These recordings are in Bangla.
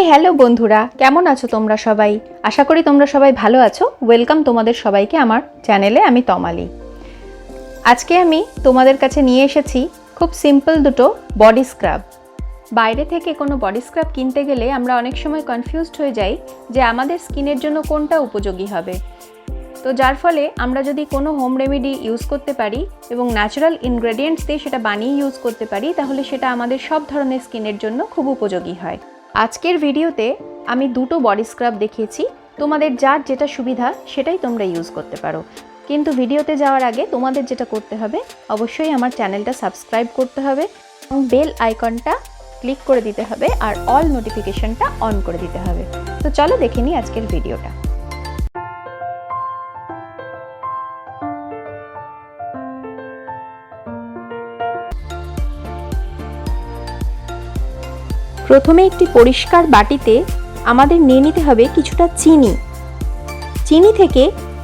হ্যালো বন্ধুরা, কেমন আছো তোমরা সবাই? আশা করি তোমরা সবাই ভালো আছো। ওয়েলকাম তোমাদের সবাইকে আমার চ্যানেলে। আমি তমালি। আজকে আমি তোমাদের কাছে নিয়ে এসেছি খুব সিম্পল দুটো বডি স্ক্রাব। বাইরে থেকে কোনো বডি স্ক্রাব কিনতে গেলে আমরা অনেক সময় কনফিউজড হয়ে যাই যে আমাদের স্কিনের জন্য কোনটা উপযোগী হবে। তো যার ফলে আমরা যদি কোনো হোম রেমেডি ইউজ করতে পারি এবং ন্যাচারাল ইনগ্রেডিয়েন্টস দিয়ে সেটা বানিয়ে ইউজ করতে পারি, তাহলে সেটা আমাদের সব ধরনের স্কিনের জন্য খুব উপযোগী হয়। আজকের ভিডিওতে আমি দুটো বডি স্ক্রাব দেখিয়েছি। তোমাদের যার যেটা সুবিধা সেটাই তোমরা ইউজ করতে পারো। কিন্তু ভিডিওতে যাওয়ার আগে তোমাদের যেটা করতে হবে, অবশ্যই আমার চ্যানেলটা সাবস্ক্রাইব করতে হবে এবং বেল আইকনটা ক্লিক করে দিতে হবে আর অল নোটিফিকেশনটা অন করে দিতে হবে। তো চলো দেখে নিই আজকের ভিডিওটা। প্রথমে একটি পরিষ্কার বাটিতে আমাদের নিয়ে নিতে হবে কিছুটা চিনি। চিনি থেকে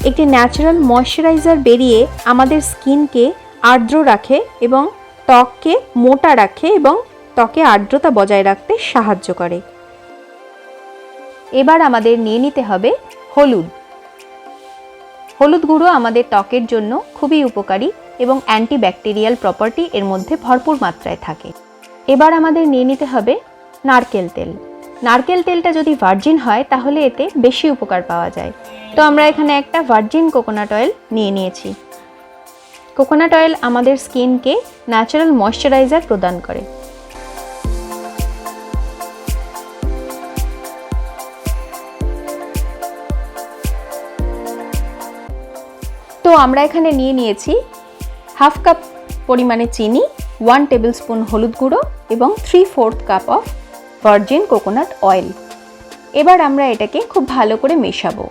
একটি ন্যাচারাল ময়েশ্চারাইজার বেরিয়ে আমাদের স্কিনকে আর্দ্র রাখে এবং ত্বককে মোটা রাখে এবং ত্বকে আর্দ্রতা বজায় রাখতে সাহায্য করে। এবার আমাদের নিয়ে নিতে হবে হলুদ। হলুদ গুঁড়ো আমাদের ত্বকের জন্য খুবই উপকারী এবং অ্যান্টিব্যাকটেরিয়াল প্রপার্টি এর মধ্যে ভরপুর মাত্রায় থাকে। এবার আমাদের নিয়ে নিতে হবে নারকেল তেল। নারকেল তেলটা যদি ভার্জিন হয় তাহলে এতে বেশি উপকার পাওয়া যায়। তো আমরা এখানে একটা ভার্জিন কোকোনাট অয়েল নিয়ে নিয়েছি। কোকোনাট অয়েল আমাদের স্কিনকে ন্যাচারাল ময়েশ্চারাইজার প্রদান করে। তো আমরা এখানে নিয়ে নিয়েছি হাফ কাপ পরিমাণে চিনি, 1 টেবিল স্পুন হলুদ গুঁড়ো এবং 3/4 cup of virgin coconut oil. এবার আমরা এটাকে খুব ভালো করে মেশাবো।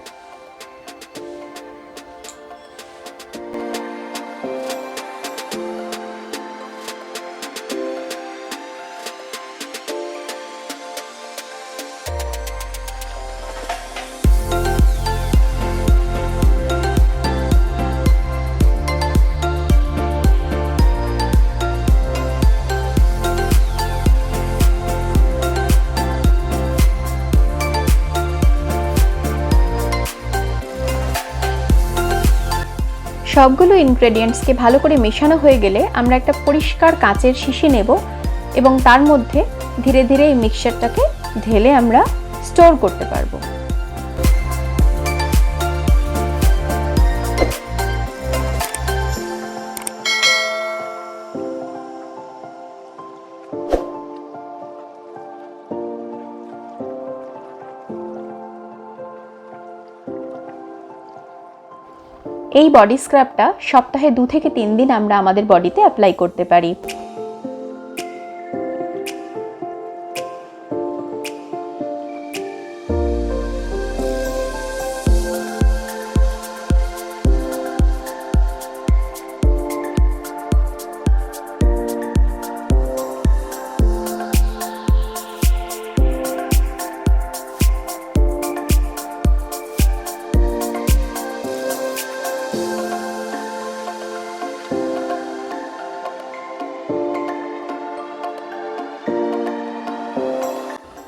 সবগুলো ইনগ্রেডিয়েন্টসকে ভালো করে মেশানো হয়ে গেলে আমরা একটা পরিষ্কার কাঁচের শিশি নেব এবং তার মধ্যে ধীরে ধীরে এই মিক্সচারটাকে ঢেলে আমরা স্টোর করতে পারবো। এই বডি স্ক্রাবটা সপ্তাহে 2 থেকে 3 দিন আমরা আমাদের বডিতে অ্যাপ্লাই করতে পারি।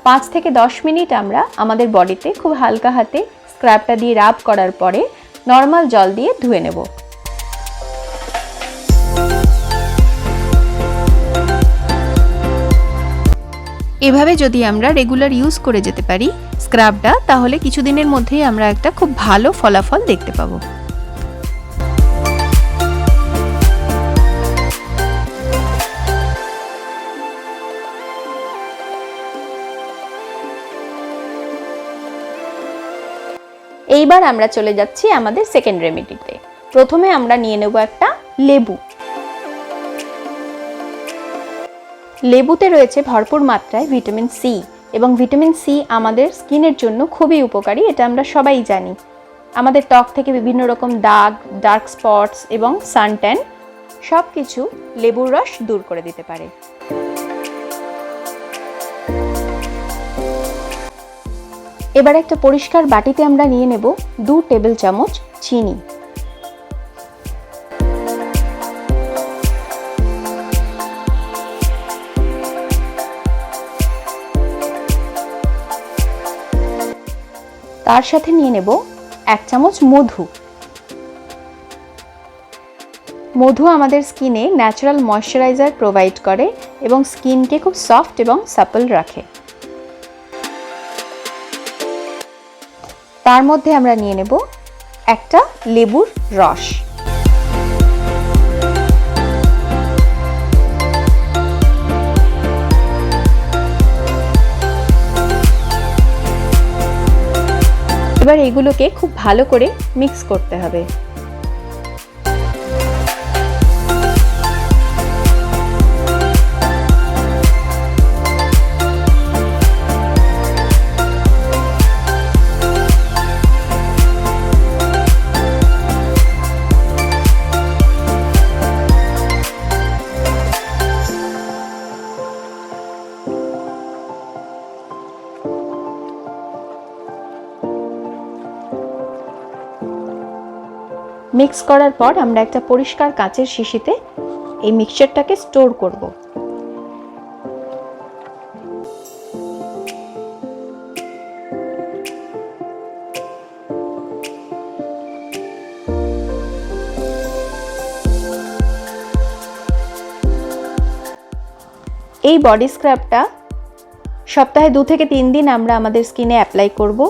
পাঁচ থেকে 10 মিনিট আমরা আমাদের বডিতে খুব হালকা হাতে স্ক্রাবটা দিয়ে রাব করার পরে নর্মাল জল দিয়ে ধুয়ে নেব। এভাবে যদি আমরা রেগুলার ইউজ করে যেতে পারি স্ক্রাবটা, তাহলে কিছুদিনের মধ্যেই আমরা একটা খুব ভালো ফলাফল দেখতে পাবো। এইবার আমরা চলে যাচ্ছি আমাদের সেকেন্ড রেমেডিতে। প্রথমে আমরা নিয়ে নেব একটা লেবু। লেবুতে রয়েছে ভরপুর মাত্রায় ভিটামিন সি এবং ভিটামিন সি আমাদের স্কিনের জন্য খুবই উপকারী, এটা আমরা সবাই জানি। আমাদের ত্বক থেকে বিভিন্ন রকম দাগ, ডার্ক স্পটস এবং সানট্যান সব কিছু লেবুর রস দূর করে দিতে পারে। এবার একটা পরিষ্কার বাটিতে আমরা নিয়ে নেব 2 টেবিল চামচ চিনি। তার সাথে নিয়ে নেব 1 চামচ মধু। মধু আমাদের স্কিনে ন্যাচারাল ময়েশ্চারাইজার প্রোভাইড করে এবং স্কিনকে খুব সফট এবং সাপল রাখে। তার মধ্যে আমরা নিয়ে নেব একটা লেবুর রস। এবার এগুলোকে খুব ভালো করে মিক্স করতে হবে। মিক্স করার পর আমরা একটা পরিষ্কার কাঁচের শিশিতে এই মিক্সচারটাকে স্টোর করব। এই বডি স্ক্রাবটা সপ্তাহে 2 থেকে 3 দিন আমরা আমাদের স্কিনে অ্যাপ্লাই করব।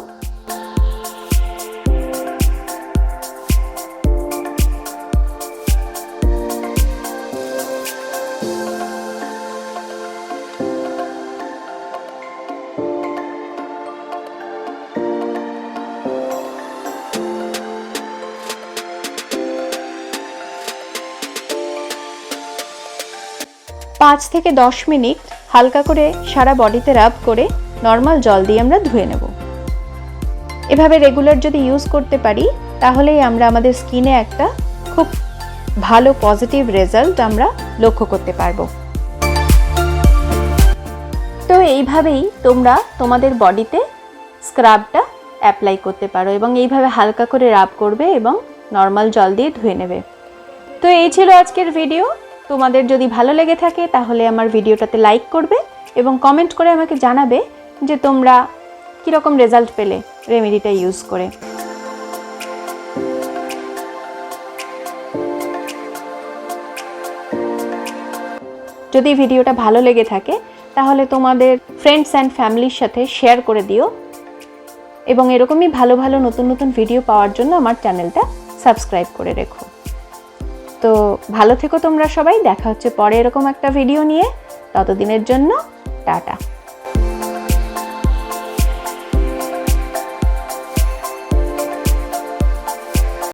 পাঁচ থেকে 10 মিনিট হালকা করে সারা বডিতে রাব করে নর্মাল জল দিয়ে আমরা ধুয়ে নেব। এভাবে রেগুলার যদি ইউজ করতে পারি তাহলেই আমরা আমাদের স্কিনে একটা খুব ভালো পজিটিভ রেজাল্ট আমরা লক্ষ্য করতে পারবো। তো এইভাবেই তোমরা তোমাদের বডিতে স্ক্রাবটা অ্যাপ্লাই করতে পারো এবং এইভাবে হালকা করে রাব করবে এবং নর্মাল জল দিয়ে ধুয়ে নেবে। তো এই ছিল আজকের ভিডিও। তোমাদের যদি ভালো লেগে থাকে তাহলে আমার ভিডিওটাতে লাইক করবে এবং কমেন্ট করে আমাকে জানাবে যে তোমরা কীরকম রেজাল্ট পেলে রেমেডিটা ইউজ করে। যদি ভিডিওটা ভালো লেগে থাকে তাহলে তোমাদের ফ্রেন্ডস অ্যান্ড ফ্যামিলির সাথে শেয়ার করে দিও এবং এরকমই ভালো ভালো নতুন নতুন ভিডিও পাওয়ার জন্য আমার চ্যানেলটা সাবস্ক্রাইব করে রেখো। তো ভালো থেকো তোমরা সবাই, দেখা হচ্ছে পরে এরকম একটা ভিডিও নিয়ে। ততদিনের জন্য টাটা।